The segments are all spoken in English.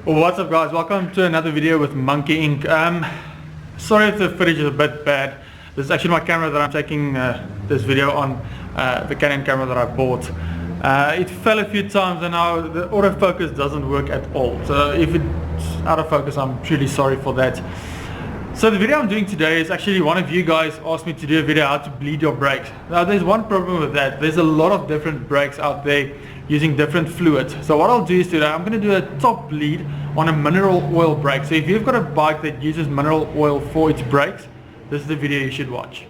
What's up guys, welcome to another video with Monkey Ink. Sorry if the footage is a bit bad. This is actually my camera that I'm taking this video on, the Canon camera that I bought. It fell a few times and now the autofocus doesn't work at all. So if it's out of focus, I'm truly sorry for that. So the video I'm doing today is actually one of you guys asked me to do a video how to bleed your brakes. Now there's one problem with that. There's a lot of different brakes out there using different fluids. So what I'll do is today I'm going to do a top bleed on a mineral oil brake. So if you've got a bike that uses mineral oil for its brakes, this is the video you should watch.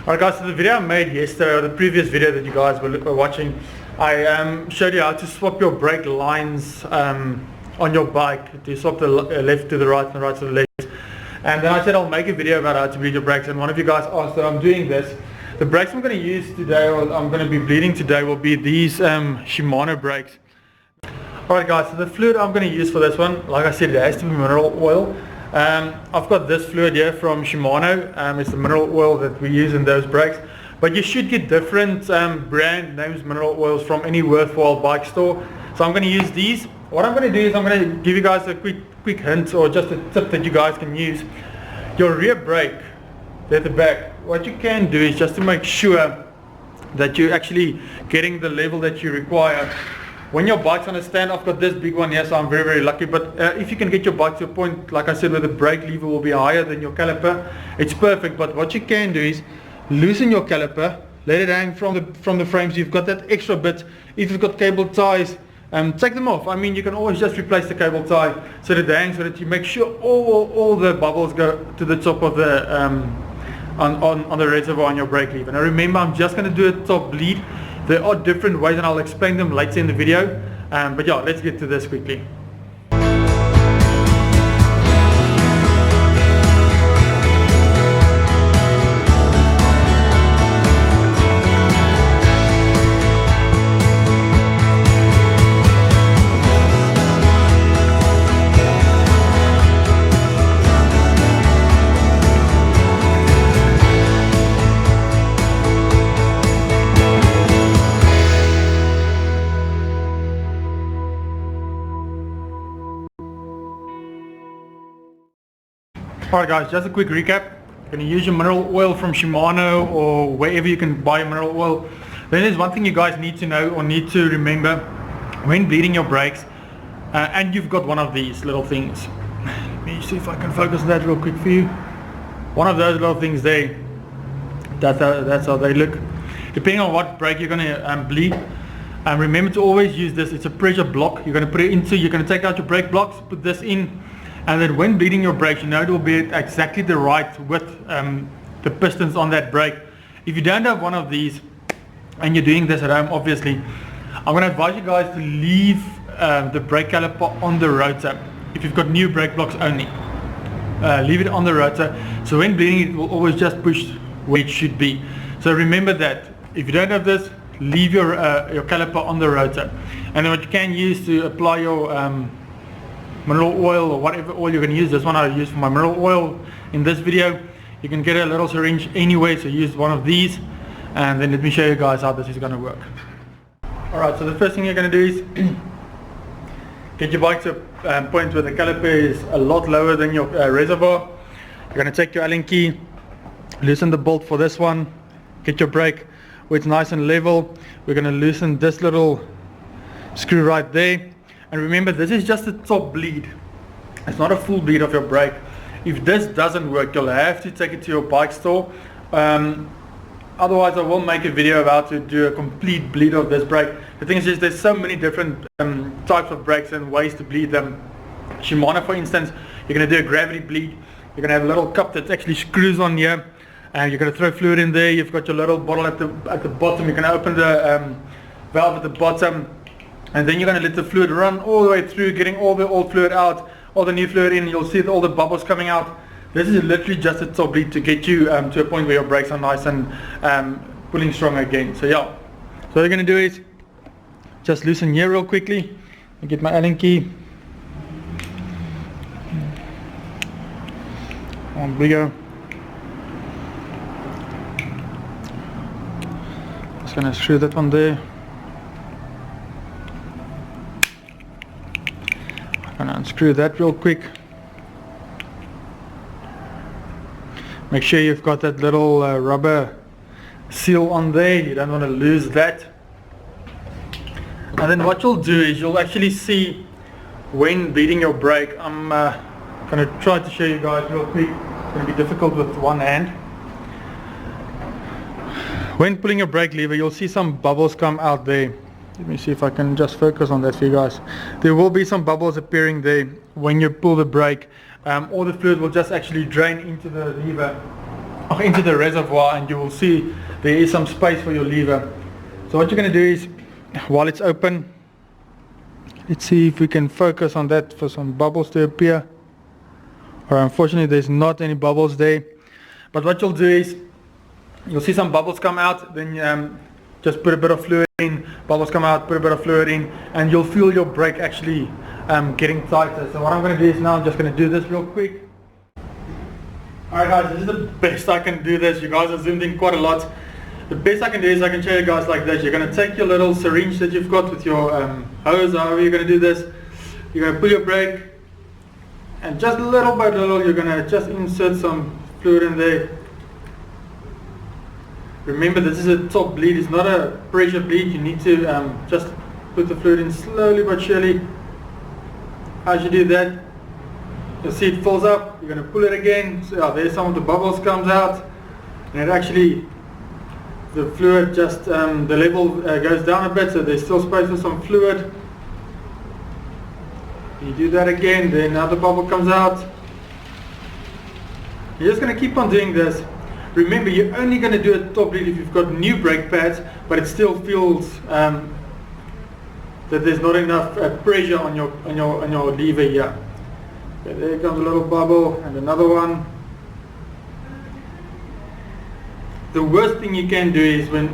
Alright guys, so the video I made yesterday, or the previous video that you guys were watching, I showed you how to swap your brake lines on your bike, to swap the left to the right and the right to the left. And then I said I'll make a video about how to bleed your brakes, and one of you guys asked, so I'm doing this. The brakes I'm going to use today, or I'm going to be bleeding today, will be these Shimano brakes. Alright guys, so the fluid I'm going to use for this one, like I said, it has to be mineral oil. I've got this fluid here from Shimano. It's the mineral oil that we use in those brakes, but you should get different brand names mineral oils from any worthwhile bike store. So I'm going to use these. What I'm going to do is I'm going to give you guys a quick hint, or just a tip that you guys can use. Your rear brake at the back, what you can do is just to make sure that you're actually getting the level that you require. When your bike's on a stand, I've got this big one here, so I'm very lucky, but if you can get your bike to a point, like I said, where the brake lever will be higher than your caliper, it's perfect. But what you can do is loosen your caliper, let it hang from the frames. You've got that extra bit. If you've got cable ties, take them off. I mean, you can always just replace the cable tie so that it hangs, so that you make sure all the bubbles go to the top of the on the reservoir on your brake lever. Now remember, I'm just going to do a top bleed. There are different ways and I'll explain them later in the video, but yeah, let's get to this quickly. Alright guys, just a quick recap. You're going to use your mineral oil from Shimano or wherever you can buy mineral oil. Then there's one thing you guys need to know or need to remember when bleeding your brakes, and you've got one of these little things. Let me see if I can focus that real quick for you. One of those little things there, that's how they look. Depending on what brake you're going to bleed, remember to always use this. It's a pressure block. You're going to put it into, you're going to take out your brake blocks, put this in, and then when bleeding your brakes, you know it will be exactly the right width, the pistons on that brake. If you don't have one of these and you're doing this at home, obviously I'm going to advise you guys to leave the brake caliper on the rotor. If you've got new brake blocks only, leave it on the rotor, so when bleeding it will always just push where it should be. So remember that if you don't have this, leave your caliper on the rotor. And then what you can use to apply your mineral oil, or whatever oil you're going to use, this one I use for my mineral oil in this video. You can get a little syringe anyway, so use one of these, and then let me show you guys how this is going to work. Alright, so the first thing you're going to do is get your bike to a point where the caliper is a lot lower than your reservoir. You're going to take your Allen key, loosen the bolt for this one, get your brake where it's nice and level. We're going to loosen this little screw right there. And remember, this is just a top bleed. It's not a full bleed of your brake. If this doesn't work, you'll have to take it to your bike store. Otherwise I will make a video about to do a complete bleed of this brake. The thing is just there's so many different types of brakes and ways to bleed them. Shimano, for instance, you're going to do a gravity bleed. You're going to have a little cup that actually screws on here, and you're going to throw fluid in there. You've got your little bottle at the bottom. You're going to open the valve at the bottom, and then you're going to let the fluid run all the way through, getting all the old fluid out, all the new fluid in. You'll see all the bubbles coming out. This is literally just a top bleed to get you to a point where your brakes are nice and pulling strong again. So yeah, so what you're going to do is just loosen here real quickly. I get my Allen key. On we go. Just going to screw that one there. I'm going to unscrew that real quick. Make sure you've got that little rubber seal on there. You don't want to lose that. And then what you'll do is you'll actually see when bleeding your brake. I'm going to try to show you guys real quick. It's going to be difficult with one hand. When pulling your brake lever, you'll see some bubbles come out there. Let me see if I can just focus on that for you guys. There will be some bubbles appearing there when you pull the brake. All the fluid will just actually drain into the lever, or into the reservoir, and you will see there is some space for your lever. So what you're going to do is, while it's open, let's see if we can focus on that for some bubbles to appear. Or unfortunately there's not any bubbles there. But what you'll do is, you'll see some bubbles come out, then just put a bit of fluid in, bubbles come out, put a bit of fluid in, and you'll feel your brake actually getting tighter. So what I'm going to do is now I'm just going to do this real quick. Alright guys, this is the best I can do this. You guys are zoomed in quite a lot. The best I can do is I can show you guys like this. You're going to take your little syringe that you've got with your hose, however you're going to do this. You're going to pull your brake, and just little by little you're going to just insert some fluid in there. Remember, this is a top bleed, it's not a pressure bleed. You need to just put the fluid in slowly but surely. As you do that, you'll see it fills up. You're going to pull it again. So there's some of the bubbles comes out, and it actually, the fluid just, the level goes down a bit, so there's still space for some fluid. You do that again, then another bubble comes out. You're just going to keep on doing this. Remember, you're only going to do a top bleed if you've got new brake pads, but it still feels that there's not enough pressure on your lever here. Okay, there comes a little bubble and another one. The worst thing you can do is when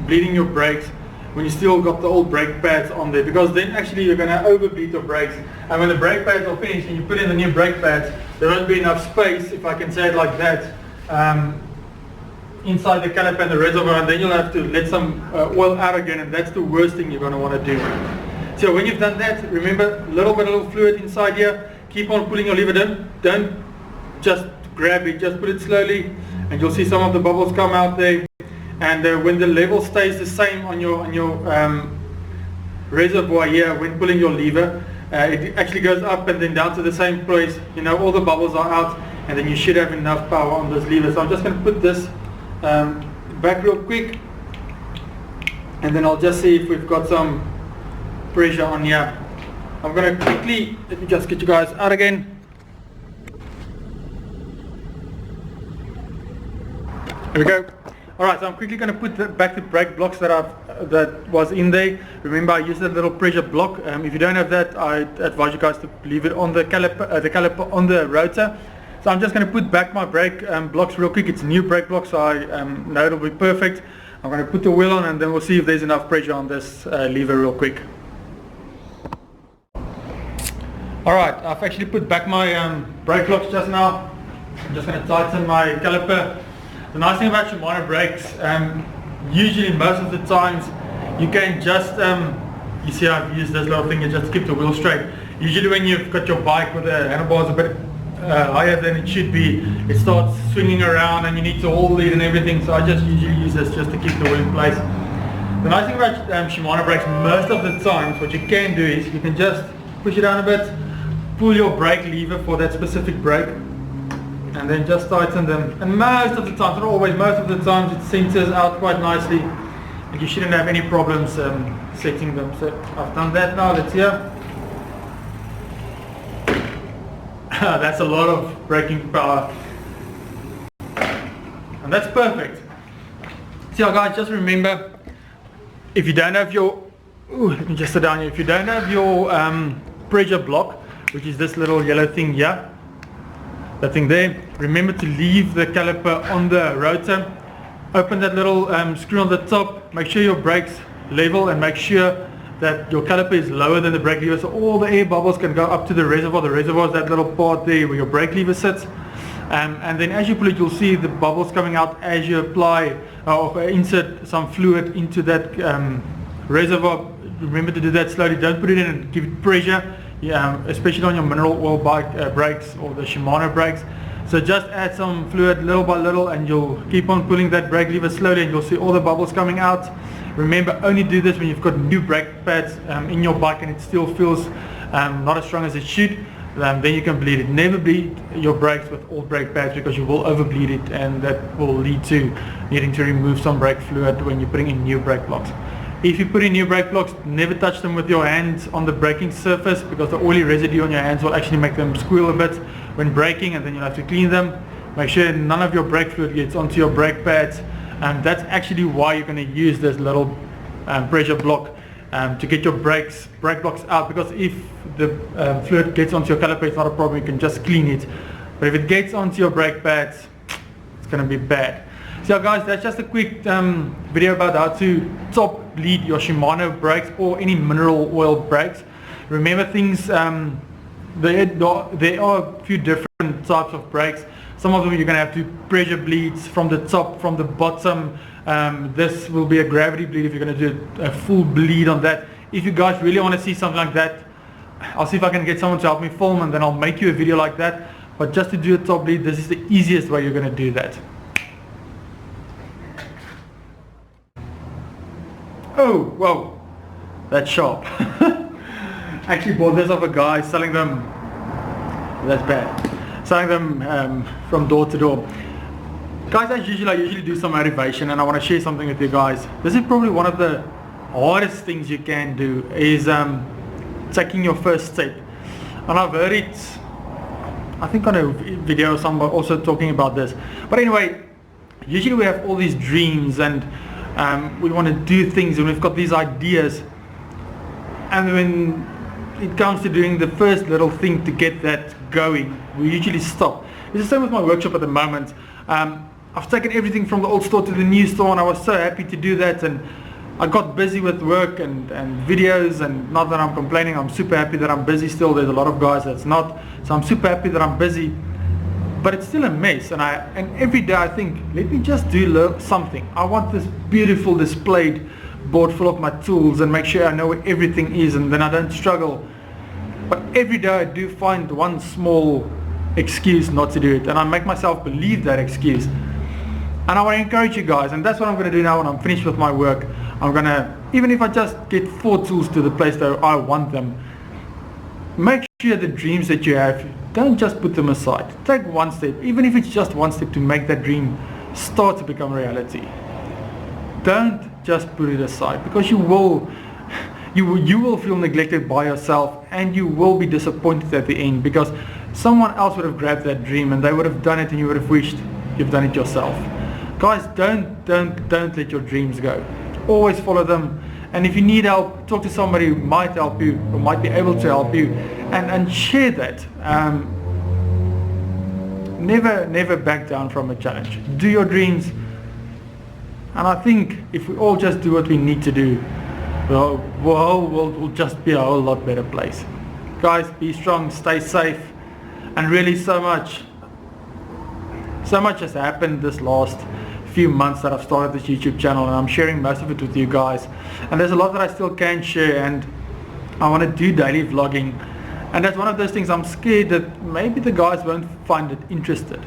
bleeding your brakes, when you still got the old brake pads on there, because then actually you're going to overbleed your brakes, and when the brake pads are finished and you put in the new brake pads, there won't be enough space, if I can say it like that, inside the caliper and the reservoir, and then you'll have to let some oil out again, and that's the worst thing you're going to want to do. So when you've done that, remember, a little bit of fluid inside here, keep on pulling your lever down, don't just grab it, just put it slowly, and you'll see some of the bubbles come out there. And when the level stays the same on your reservoir here, when pulling your lever, it actually goes up and then down to the same place. You know, all the bubbles are out, and then you should have enough power on this lever. So I'm just going to put this back real quick, and then I'll just see if we've got some pressure on here. I'm going to quickly, let me just get you guys out again. Here we go. Alright, so I'm quickly going to put back the brake blocks that was in there. Remember, I used a little pressure block. If you don't have that, I advise you guys to leave it on the caliper on the rotor. So I'm just going to put back my brake blocks real quick. It's new brake blocks, so I know it'll be perfect. I'm going to put the wheel on, and then we'll see if there's enough pressure on this lever real quick. Alright, I've actually put back my brake blocks just now. I'm just going to tighten my caliper. The nice thing about Shimano brakes, usually most of the times you can just, you see I've used this little thing, you just keep the wheel straight. Usually when you've got your bike with the handlebars a bit higher than it should be, it starts swinging around and you need to hold it and everything, so I just usually use this just to keep the wheel in place. The nice thing about Shimano brakes, most of the times what you can do is you can just push it down a bit, pull your brake lever for that specific brake, and then just tighten them. And most of the time, not always, most of the times it centers out quite nicely and you shouldn't have any problems setting them. So I've done that now. Let's hear. That's a lot of braking power, and that's perfect. So guys, just remember, if you don't have your, let me just sit down here. If you don't have your pressure block, which is this little yellow thing here, that thing there, remember to leave the caliper on the rotor. Open that little screw on the top, make sure your brakes level, and make sure that your caliper is lower than the brake lever, so all the air bubbles can go up to the reservoir. The reservoir is that little part there where your brake lever sits, and then as you pull it, you'll see the bubbles coming out as you apply or insert some fluid into that reservoir. Remember to do that slowly, don't put it in and give it pressure, especially on your mineral oil bike brakes or the Shimano brakes. So just add some fluid little by little, and you'll keep on pulling that brake lever slowly, and you'll see all the bubbles coming out. Remember, only do this when you've got new brake pads in your bike and it still feels not as strong as it should. Then you can bleed it. Never bleed your brakes with old brake pads, because you will overbleed it, and that will lead to needing to remove some brake fluid when you're putting in new brake blocks. If you put in new brake blocks, never touch them with your hands on the braking surface, because the oily residue on your hands will actually make them squeal a bit when braking, and then you'll have to clean them. Make sure none of your brake fluid gets onto your brake pads. That's actually why you're going to use this little pressure block to get your brake blocks out, because if the fluid gets onto your caliper, it's not a problem, you can just clean it. But if it gets onto your brake pads, it's going to be bad. So guys, that's just a quick video about how to top bleed your Shimano brakes or any mineral oil brakes. Remember things, there are a few different types of brakes. Some of them you're going to have to pressure bleeds from the top, from the bottom. This will be a gravity bleed if you're going to do a full bleed on that. If you guys really want to see something like that, I'll see if I can get someone to help me film, and then I'll make you a video like that. But just to do a top bleed, this is the easiest way you're going to do that. Oh, whoa, that's sharp. Actually bought this off a guy selling them, that's bad, selling them from door to door. Guys, as usual, I usually do some motivation, and I want to share something with you guys. This is probably one of the hardest things you can do, is taking your first step. And I've heard it, I think on a video, someone also talking about this. But anyway, usually we have all these dreams, and we want to do things, and we've got these ideas, and when it comes to doing the first little thing to get that going, we usually stop. It's the same with my workshop at the moment. I've taken everything from the old store to the new store, and I was so happy to do that, and I got busy with work and videos, and not that I'm complaining, I'm super happy that I'm busy still. There's a lot of guys that's not, so I'm super happy that I'm busy. But it's still a mess, and every day I think, let me just do something. I want this beautiful displayed board full of my tools, and make sure I know where everything is, and then I don't struggle. But every day I do find one small excuse not to do it, and I make myself believe that excuse. And I want to encourage you guys, and that's what I'm going to do now when I'm finished with my work. I'm going to, even if I just get 4 tools to the place that I want them, make sure the dreams that you have, don't just put them aside. Take one step, even if it's just one step, to make that dream start to become reality. Don't just put it aside, because you will feel neglected by yourself, and you will be disappointed at the end, because someone else would have grabbed that dream and they would have done it, and you would have wished you've done it yourself. Guys, don't let your dreams go. Always follow them, and if you need help, talk to somebody who might help you, or might be able to help you, and share that. Never back down from a challenge. Do your dreams, and I think if we all just do what we need to do, the whole world will just be a whole lot better place. Guys, be strong, stay safe, and really so much has happened this last few months that I've started this YouTube channel, and I'm sharing most of it with you guys, and there's a lot that I still can share, and I want to do daily vlogging, and that's one of those things I'm scared that maybe the guys won't find it interested.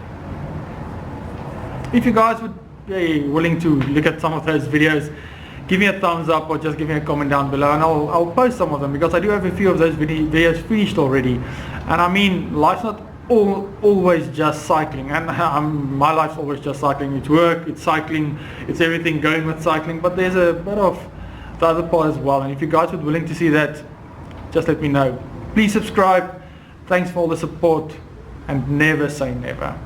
If you guys would be willing to look at some of those videos, give me a thumbs up, or just give me a comment down below, and I'll post some of them, because I do have a few of those videos finished already. And I mean, life's not always just cycling, and my life's always just cycling. It's work, it's cycling, it's everything going with cycling, but there's a bit of the other part as well, and if you guys would willing to see that, just let me know. Please subscribe. Thanks for all the support, and never say never.